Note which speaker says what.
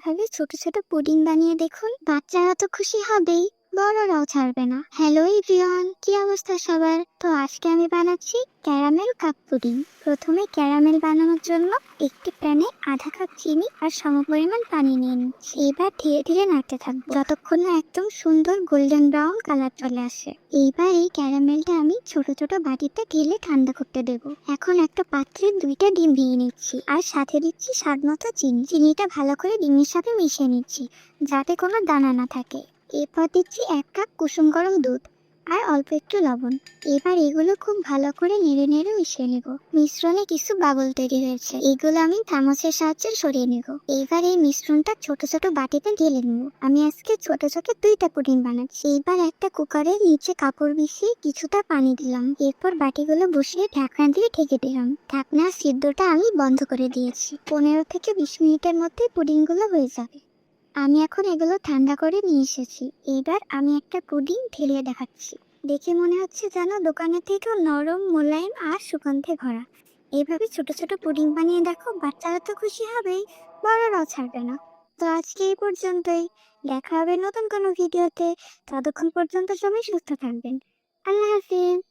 Speaker 1: এভাবে ছোট ছোট পুডিং বানিয়ে দেখুন, বাচ্চারা তো খুশি হবেই, বড়রাও ছাড়বে না। হ্যালো এভরিওয়ান, কি অবস্থা সবার? তো আজকে আমি বানাচ্ছি ক্যারামেল কাপ পুডিং। প্রথমে ক্যারামেল বানানোর জন্য একটি প্যানে আধা কাপ চিনি আর সমপরিমাণ পানি নিয়ে নিচ্ছি। এবার ধীরে ধীরে নাড়তে থাকবো যতক্ষণ না একদম সুন্দর গোল্ডেন ব্রাউন কালার চলে আসে। এইবার এই ক্যারামেলটা আমি ছোট ছোট বাটিতে ঢেলে ঠান্ডা করতে দেবো। এখন একটা পাত্রে 2টা ডিম ভেঙে নিচ্ছি আর সাথে দিচ্ছি স্বাদ মতো চিনি। চিনিটা ভালো করে ডিমের সাথে মিশিয়ে নিচ্ছি যাতে কোনো দানা না থাকে। এরপর দিচ্ছি 1 কাপ কুসুম গরম দুধ আর অল্প একটু লবণ। এবার এগুলো খুব ভালো করে নেড়ে নেড়ে মিশিয়ে নেব। মিশ্রণে কিছু বাবল তৈরি হয়েছে, এগুলো আমি চামচের সাহায্যে সরিয়ে নেব। এবার এই মিশ্রণটা ছোট ছোট বাটিতে ঢেলে নেব। আমি আজকে ছোট ছোট 2টা পুডিং বানাচ্ছি। এবার একটা কুকারের নিচে কাপড় বিছিয়ে কিছুটা পানি দিলাম। এরপর বাটিগুলো বসিয়ে ঢাকনা দিয়ে ঢেকে দিলাম। ঢাকনার সিদ্ধটা আমি বন্ধ করে দিয়েছি। 15 থেকে 20 মিনিটের মধ্যে পুডিংগুলো হয়ে যাবে। আমি এখন এগুলো ঠান্ডা করে নিয়ে এসেছি। এবার আমি একটা পুডিং ঢেলে দেখাচ্ছি। দেখে মনে হচ্ছে যেন দোকানের থেকেও নরম, মোলায়েম আর সুগন্ধে ভরা। এভাবে ছোট ছোট পুডিং বানিয়ে দেখো, বাচ্চারা তো খুশি হবেই, বড়রাও ছাড়বে না। তো আজকে এই পর্যন্তই। দেখা হবে নতুন কোনো ভিডিওতে। ততক্ষণ পর্যন্ত সবাই সুস্থ থাকবেন। আল্লাহ হাফিজ।